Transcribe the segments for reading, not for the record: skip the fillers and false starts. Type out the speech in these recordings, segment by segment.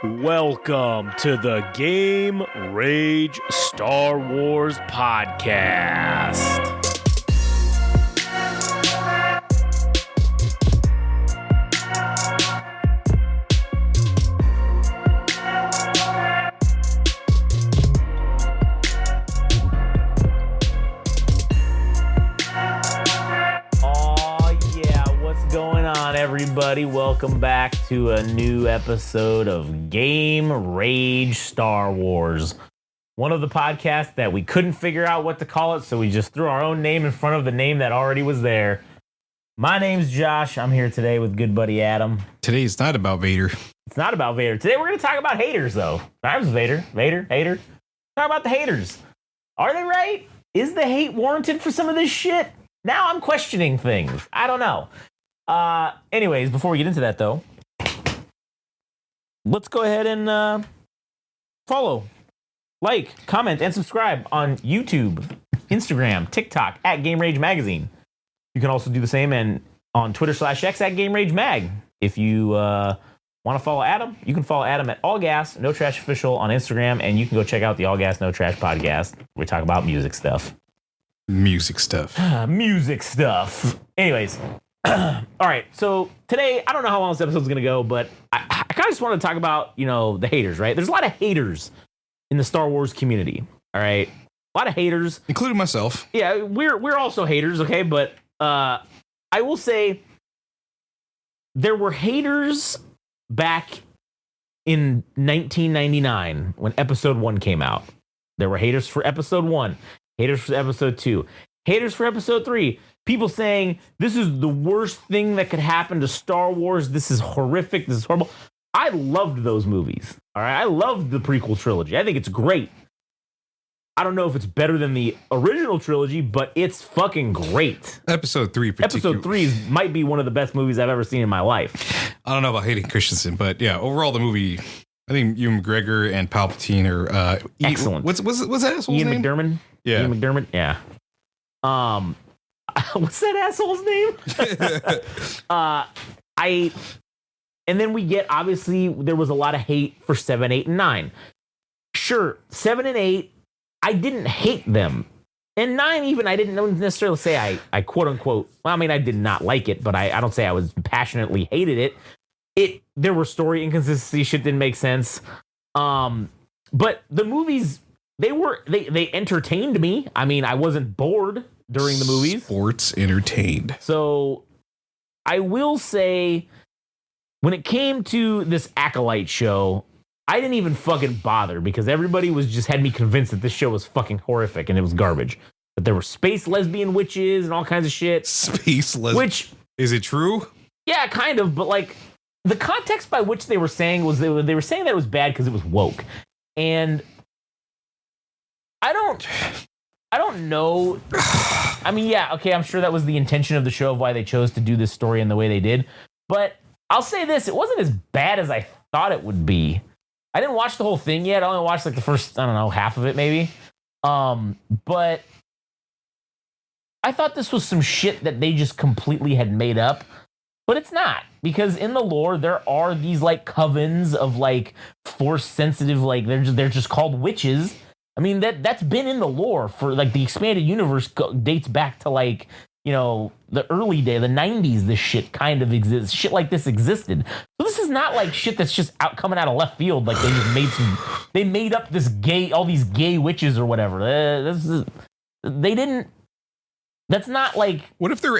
Welcome to the Game Rage Star Wars podcast. Everybody, welcome back to a new episode of Game Rage Star Wars. One of the podcasts that we couldn't figure out what to call it, so we just threw our own name in front of the name that already was there. My name's Josh. I'm here today with good buddy Adam. Today's not about Vader. It's not about Vader. Today we're going to talk about haters, though. I was Vader. Hater. Talk about the haters. Are they right? Is the hate warranted for some of this shit? Now I'm questioning things. I don't know. Anyways, before we get into that, though, let's go ahead and follow, like, comment, and subscribe on YouTube, Instagram, TikTok, at Game Rage Magazine. You can also do the same and on Twitter/X at Game Rage Mag. If you want to follow Adam, you can follow Adam at All Gas No Trash Official on Instagram, and you can go check out the All Gas No Trash podcast. We talk about music stuff. Music stuff. Anyways. All right, so today, I don't know how long this episode's going to go, but I kind of just want to talk about, the haters, right? There's a lot of haters in the Star Wars community, all right? A lot of haters. Including myself. Yeah, we're also haters, okay? But I will say there were haters back in 1999 when Episode 1 came out. There were haters for Episode 1, haters for Episode 2, haters for Episode 3. People saying, this is the worst thing that could happen to Star Wars. This is horrific. This is horrible. I loved those movies. All right. I loved the prequel trilogy. I think it's great. I don't know if it's better than the original trilogy, but it's fucking great. Episode 3 Episode 3 might be one of the best movies I've ever seen in my life. I don't know about Hayden Christensen, but yeah, overall the movie, I think Ewan McGregor and Palpatine are excellent. What's that asshole's Ian name? McDermott? Yeah. Ian McDermott? Yeah. What's that asshole's name? And then we get, obviously, there was a lot of hate for 7, 8, and 9. Sure, 7 and 8, I didn't hate them. And 9, even, I didn't necessarily say I quote unquote, well, I mean, I did not like it, but I don't say I was passionately hated it. There were story inconsistencies, shit didn't make sense. But the movies, they entertained me. I mean, I wasn't bored during the movies. Sports entertained. So I will say, when it came to this Acolyte show, I didn't even fucking bother because everybody had me convinced that this show was fucking horrific and it was garbage. That there were space lesbian witches and all kinds of shit. Space lesbian? Which, is it true? Yeah, kind of. But like, the context by which they were saying was they were saying that it was bad because it was woke. And I don't know. I mean, yeah, okay, I'm sure that was the intention of the show of why they chose to do this story in the way they did. But I'll say this, it wasn't as bad as I thought it would be. I didn't watch the whole thing yet. I only watched like the first, half of it maybe. But I thought this was some shit that they just completely had made up. But it's not, because in the lore, there are these like covens of like force sensitive, like they're just called witches. I mean, that's been in the lore for like the expanded universe dates back to like, the early day, the 90s, this shit kind of exists. Shit like this existed. So this is not like shit that's just coming out of left field. Like they made up all these gay witches or whatever. That's not like. What if they're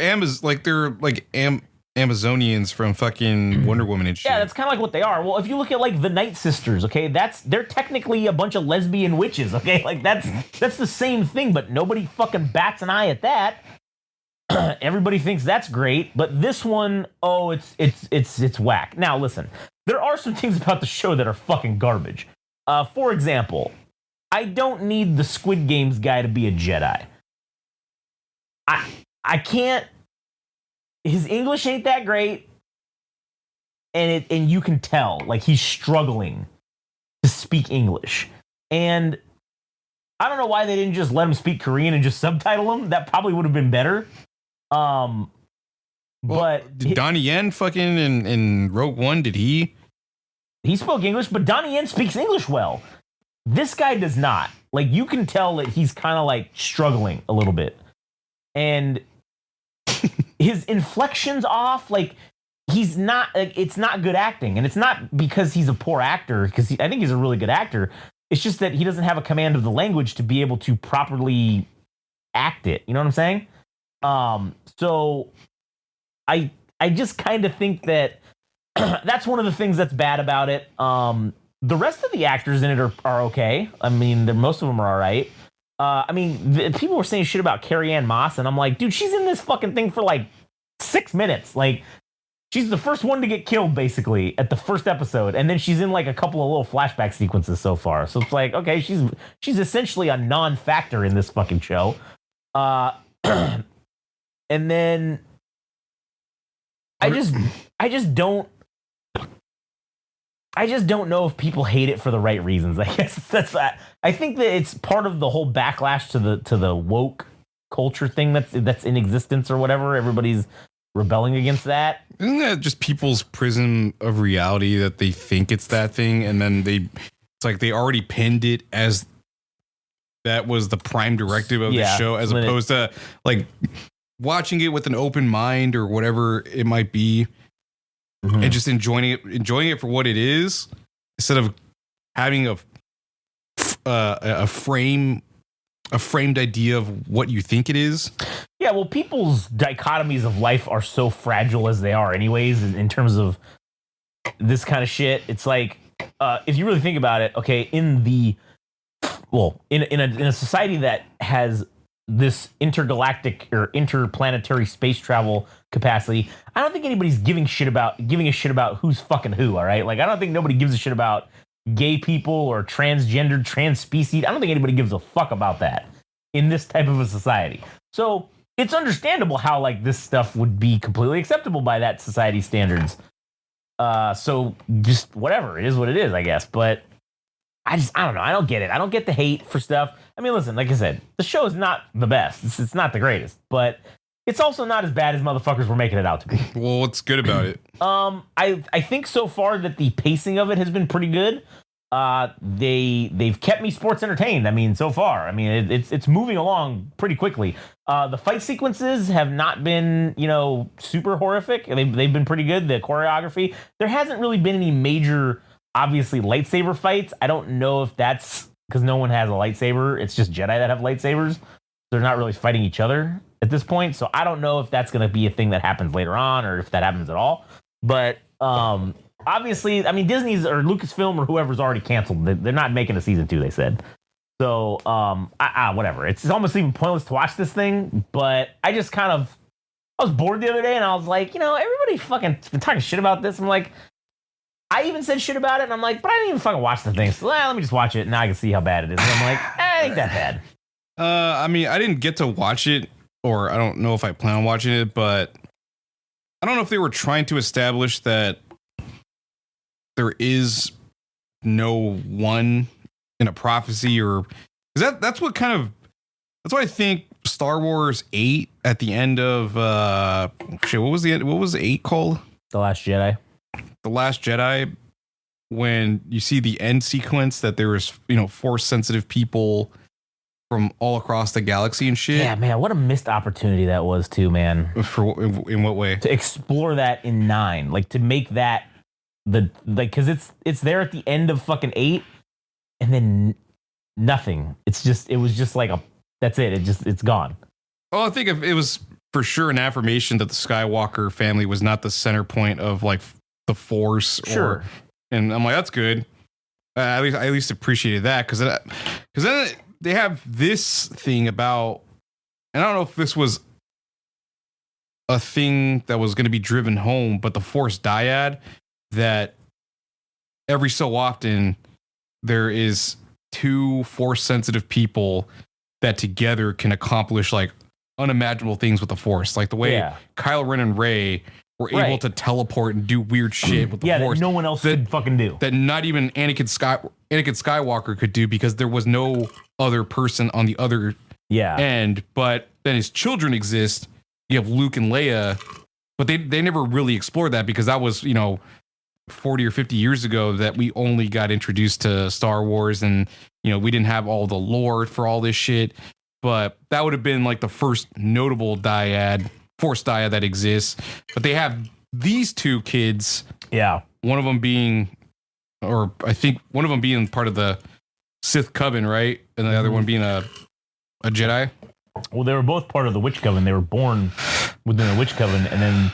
Amazonians from fucking Wonder Woman and shit? Yeah, that's kind of like what they are. Well, if you look at like the Night Sisters, okay, they're technically a bunch of lesbian witches, okay? Like that's the same thing, but nobody fucking bats an eye at that. Everybody thinks that's great, but this one, it's whack. Now, listen, there are some things about the show that are fucking garbage. For example, I don't need the Squid Games guy to be a Jedi. I can't. His English ain't that great, and you can tell, like, he's struggling to speak English. And I don't know why they didn't just let him speak Korean and just subtitle him. That probably would have been better. But did Donnie Yen fucking in Rogue One, did he He spoke English, but Donnie Yen speaks English well. This guy does not. Like, you can tell that he's kind of like struggling a little bit. And his inflection's off. Like, he's not, like, it's not good acting. And it's not because he's a poor actor, because I think he's a really good actor. It's just that he doesn't have a command of the language to be able to properly act it. You know what I'm saying? So I just kind of think that that's one of the things that's bad about it. The rest of the actors in it are okay. I mean, most of them are all right. I mean, people were saying shit about Carrie Ann Moss, and I'm like, dude, she's in this fucking thing for like 6 minutes. Like, she's the first one to get killed, basically, at the first episode, and then she's in like a couple of little flashback sequences so far. So it's like, okay, she's essentially a non-factor in this fucking show. And then I just don't know if people hate it for the right reasons. I guess that's that. I think that it's part of the whole backlash to the woke culture thing that's in existence or whatever. Everybody's rebelling against that. Isn't that just people's prism of reality that they think it's that thing, and then it's like they already pinned it as that was the prime directive of the show, as opposed to like watching it with an open mind or whatever it might be, and just enjoying it for what it is, instead of having a framed idea of what you think it is. Yeah, well, people's dichotomies of life are so fragile as they are anyways, in terms of this kind of shit. It's like, if you really think about it, okay, in a society that has this intergalactic or interplanetary space travel capacity, I don't think anybody's giving a shit about who's fucking who, all right? Like, I don't think nobody gives a shit about gay people or transgendered, trans species. I don't think anybody gives a fuck about that in this type of a society. So it's understandable how like this stuff would be completely acceptable by that society standards. So just whatever, it is what it is, I guess. But I don't know. I don't get it. I don't get the hate for stuff. I mean, listen, like I said, the show is not the best. It's not the greatest, but it's also not as bad as motherfuckers were making it out to be. Well, what's good about it? I think so far that the pacing of it has been pretty good. They've kept me sports entertained. I mean, so far, I mean, it's moving along pretty quickly. The fight sequences have not been, super horrific. They've been pretty good. The choreography, there hasn't really been any major, obviously, lightsaber fights. I don't know if that's because no one has a lightsaber. It's just Jedi that have lightsabers. They're not really fighting each other at this point. So I don't know if that's going to be a thing that happens later on or if that happens at all. But obviously, I mean, Disney's or Lucasfilm or whoever's already canceled. They're not making a season 2, they said. So whatever. It's almost even pointless to watch this thing. But I just I was bored the other day and I was like, everybody fucking been talking shit about this. I'm like, I even said shit about it, and I'm like, but I didn't even fucking watch the thing. So let me just watch it, and now I can see how bad it is. And I'm like, it ain't that bad. I mean, I didn't get to watch it, or I don't know if I plan on watching it, but I don't know if they were trying to establish that there is no one in a prophecy, or that's what I think Star Wars 8 at the end of what was 8 called? The Last Jedi. The Last Jedi, when you see the end sequence that there is, force sensitive people from all across the galaxy and shit. Yeah, man, what a missed opportunity that was too, man. In what way? To explore that in 9, like to make that because it's there at the end of fucking 8, and then nothing. It was just like that's it. It's gone. Well, I think if it was for sure an affirmation that the Skywalker family was not the center point of like the Force, sure. And I'm like, that's good. I at least appreciated that because then they have this thing about, and I don't know if this was a thing that was going to be driven home, but the Force dyad, that every so often there is 2 Force sensitive people that together can accomplish like unimaginable things with the Force, like the way Kylo Ren and Rey were able to teleport and do weird shit with the Force that no one else could fucking do. That not even Anakin Skywalker could do, because there was no other person on the other end. But then his children exist. You have Luke and Leia, but they never really explored that because that was, 40 or 50 years ago that we only got introduced to Star Wars, and we didn't have all the lore for all this shit. But that would have been like the first notable force dyad that exists. But they have these two kids. Yeah. One of them being, or I think one of them being part of the Sith Coven, right? And the other one being a Jedi. Well, they were both part of the Witch Coven. They were born within the Witch Coven, and then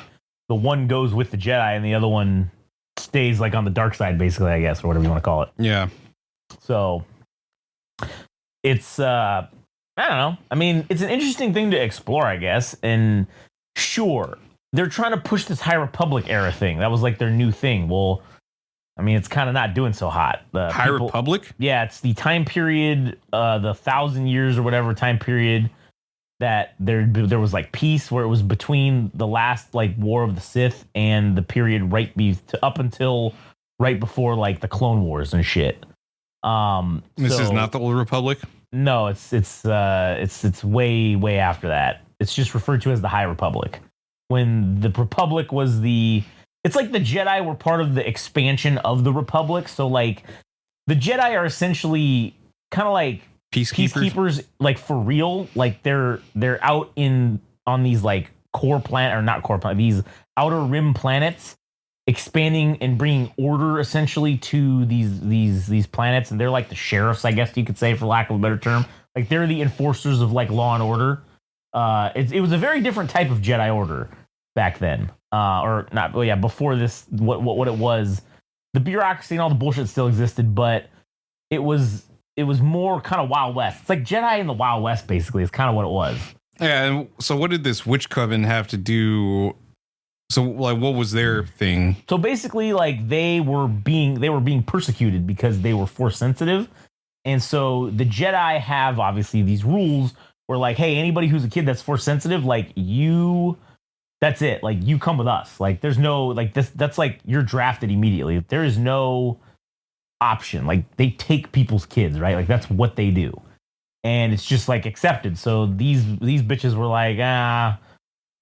the one goes with the Jedi, and the other one stays like on the dark side, basically, I guess, or whatever you want to call it. Yeah. So it's I don't know. I mean, it's an interesting thing to explore, I guess. And sure, they're trying to push this High Republic era thing. That was like their new thing. Well, I mean, it's kind of not doing so hot. The High Republic? Yeah, it's the time period, the 1,000 years or whatever time period that there was like peace, where it was between the last like War of the Sith and the period up until right before like the Clone Wars and shit. This is not the Old Republic? No, it's way after that. It's just referred to as the High Republic. When the Republic was it's like the Jedi were part of the expansion of the Republic. So like the Jedi are essentially kind of like peacekeepers, like for real. Like they're out on these like these outer rim planets, expanding and bringing order essentially to these planets, and they're like the sheriffs, I guess you could say, for lack of a better term. Like they're the enforcers of like law and order. It was a very different type of Jedi Order back then, or not. Well, yeah, before this, what it was, the bureaucracy and all the bullshit still existed, but it was more kind of Wild West. It's like Jedi in the Wild West, basically. Is kind of what it was. Yeah. And so, what did this Witch Coven have to do? So, like, what was their thing? So basically, like they were being persecuted because they were force sensitive, and so the Jedi have obviously these rules where, like, hey, anybody who's a kid that's force sensitive, like that's it. Like you come with us. Like there's no like this. That's like you're drafted immediately. There is no option. Like they take people's kids, right? Like that's what they do, and it's just like accepted. So these bitches were like,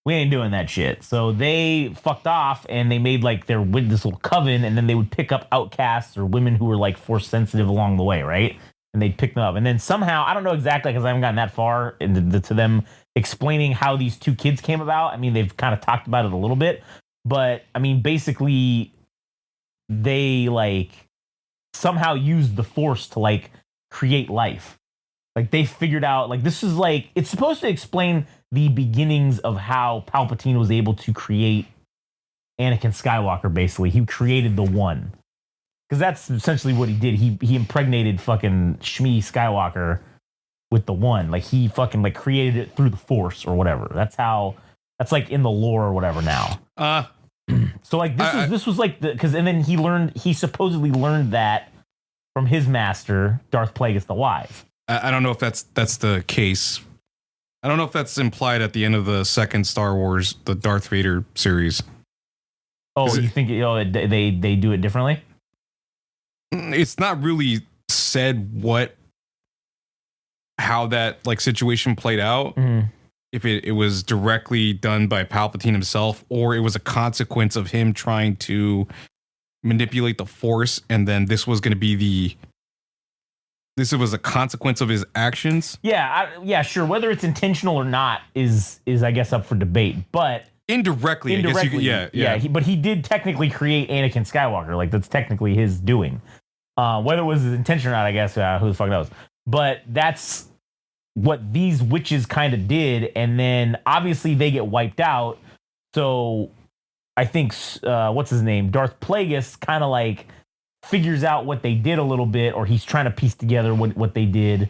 we ain't doing that shit. So they fucked off and they made like this little coven, and then they would pick up outcasts or women who were like force sensitive along the way, right? And they'd pick them up. And then somehow, I don't know exactly because I haven't gotten that far to them explaining how these two kids came about. I mean, they've kind of talked about it a little bit, but I mean, basically they like somehow used the force to like create life. Like they figured out, like this is like, it's supposed to explain the beginnings of how Palpatine was able to create Anakin Skywalker. Basically, he created the One, because that's essentially what he did. He impregnated fucking Shmi Skywalker with the One. Like he fucking like created it through the Force or whatever. That's like in the lore or whatever now. So like this was like and then he supposedly learned that from his master, Darth Plagueis the Wise. I don't know if that's the case. I don't know if that's implied at the end of the second Star Wars, the Darth Vader series. Oh, you think they do it differently? It's not really said how that like situation played out. Mm-hmm. If it was directly done by Palpatine himself, or it was a consequence of him trying to manipulate the Force, and then this was going to be this was a consequence of his actions. Yeah, sure. Whether it's intentional or not is I guess up for debate. But indirectly, I guess you could, yeah. But he did technically create Anakin Skywalker. Like that's technically his doing. Whether it was his intention or not, I guess who the fuck knows. But that's what these witches kind of did, and then obviously they get wiped out. So I think what's his name, Darth Plagueis, kind of like figures out what they did a little bit, or he's trying to piece together what they did,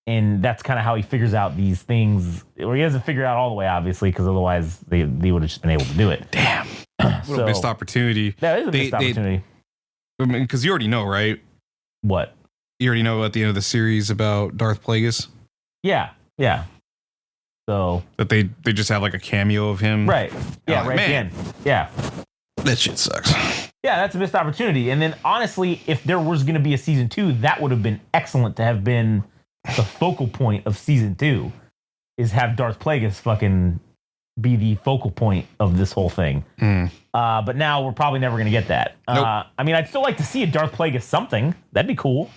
and that's kind of how he figures out these things. Or he doesn't figure it out all the way, obviously, because otherwise they would have just been able to do it. Damn, what a missed opportunity. That is a missed opportunity. I mean, because you already know, right? What? You already know at the end of the series about Darth Plagueis. Yeah. So that they just have like a cameo of him, right? Yeah, right at the end. Yeah, that shit sucks. Yeah, that's a missed opportunity. And then honestly, if there was going to be a season 2, that would have been excellent to have been the focal point of season 2. Is have Darth Plagueis fucking be the focal point of this whole thing. But now we're probably never going to get that. Nope. I mean, I'd still like to see a Darth Plagueis something. That'd be cool.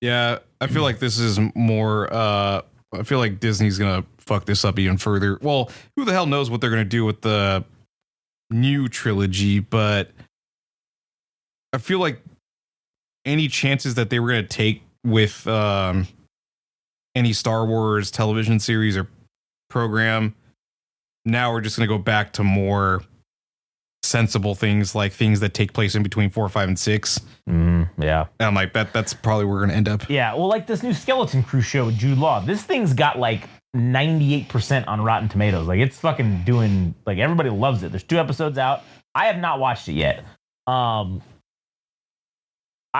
Yeah, I feel like this is more. I feel like Disney's gonna fuck this up even further. Well, who the hell knows what they're gonna do with the new trilogy? But I feel like any chances that they were gonna take with any Star Wars television series or program, now we're just gonna go back to more sensible things, like things that take place in between 4, 5, and 6. Yeah. And I'm like, that's probably where we're gonna end up. Yeah, well, like this new Skeleton Crew show with Jude Law. This thing's got like 98% on Rotten Tomatoes. Like it's fucking doing, like everybody loves it. There's 2 episodes out. I have not watched it yet. I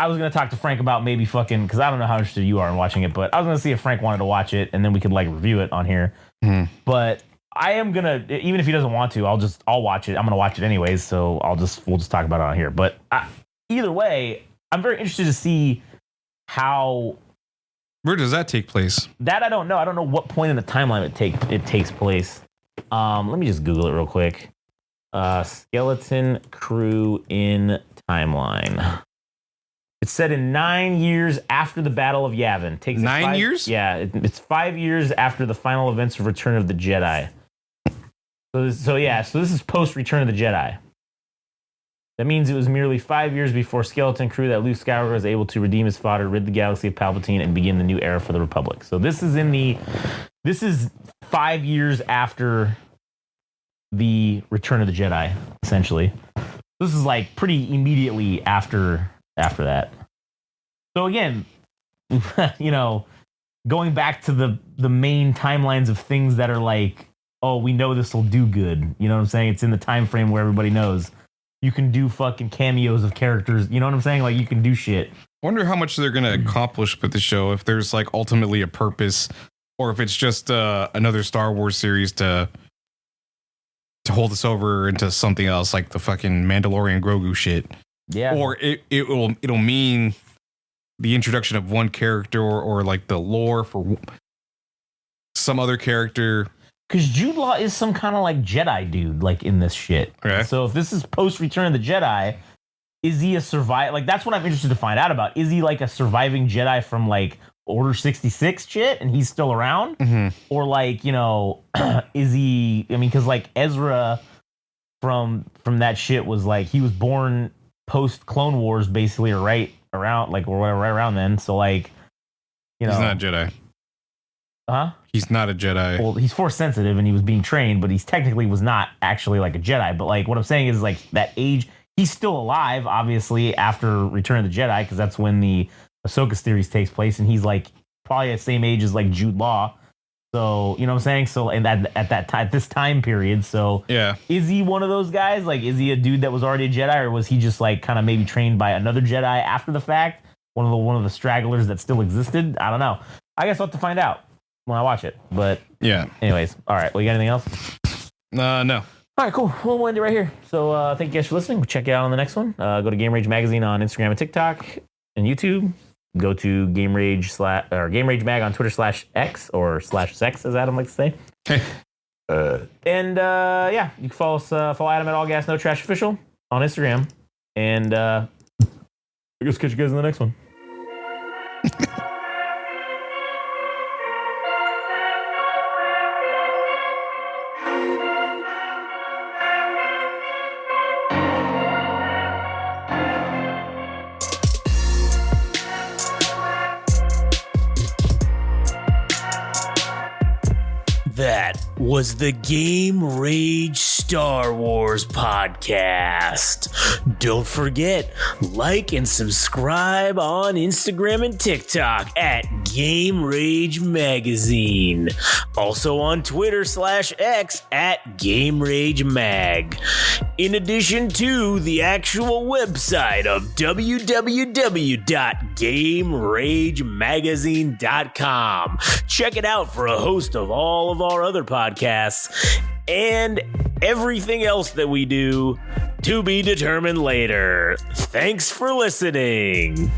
was gonna talk to Frank about maybe fucking, because I don't know how interested you are in watching it, but I was gonna see if Frank wanted to watch it and then we could like review it on here. But I am gonna, even if he doesn't want to, I'll watch it. I'm gonna watch it anyways, so we'll just talk about it on here. But either way, I'm very interested to see how. Where does that take place? That I don't know. I don't know what point in the timeline it takes place. Let me just Google it real quick. Skeleton Crew in timeline. It's set in 9 years after the Battle of Yavin. Takes 9 years? Yeah, it's 5 years after the final events of Return of the Jedi. So this is post Return of the Jedi. That means it was merely 5 years before Skeleton Crew that Luke Skywalker was able to redeem his father, rid the galaxy of Palpatine, and begin the new era for the Republic. So this is 5 years after the Return of the Jedi, essentially. This is like pretty immediately after that. So again, going back to the main timelines of things that are like, oh, we know this will do good. You know what I'm saying? It's in the time frame where everybody knows. You can do fucking cameos of characters. You know what I'm saying? Like you can do shit. Wonder how much they're gonna accomplish with the show, if there's like ultimately a purpose, or if it's just another Star Wars series to hold us over into something else, like the fucking Mandalorian Grogu shit. Yeah. Or it'll mean the introduction of one character, or like the lore for some other character. Because Jude Law is some kind of like Jedi dude, like in this shit. Okay. So if this is post Return of the Jedi, is he a survivor? Like that's what I'm interested to find out about. Is he like a surviving Jedi from like Order 66 shit, and he's still around, or like is he? I mean, because like Ezra from that shit was like he was born post Clone Wars, basically, or right around then. So like, he's not a Jedi. Huh? He's not a Jedi. Well, he's Force sensitive and he was being trained, but he's technically was not actually like a Jedi. But like what I'm saying is like that age, he's still alive, obviously, after Return of the Jedi, because that's when the Ahsoka series takes place, and he's like probably the same age as like Jude Law. So you know what I'm saying? So and at that time, this time period, so yeah, is he one of those guys? Like, is he a dude that was already a Jedi, or was he just like kind of maybe trained by another Jedi after the fact? One of the stragglers that still existed? I don't know. I guess I'll have to find out when I watch it. But yeah. Anyways, all right. Well, you got anything else? No. All right, cool. Well, we'll end it right here. So thank you guys for listening. We'll check you out on the next one. Go to Game Rage Magazine on Instagram and TikTok and YouTube. Go to Game Rage Mag on Twitter /X or /Sex, as Adam likes to say. Okay. Yeah, you can follow Adam at All Gas No Trash Official on Instagram. And I guess catch you guys in the next one. That was the Game Rage Star Wars podcast. Don't forget, like and subscribe on Instagram and TikTok at Game Rage Magazine. Also on Twitter /X at Game Rage Mag. In addition to the actual website of www.GameRageMagazine.com. Check it out for a host of all of our other podcasts and everything else that we do, to be determined later. Thanks for listening.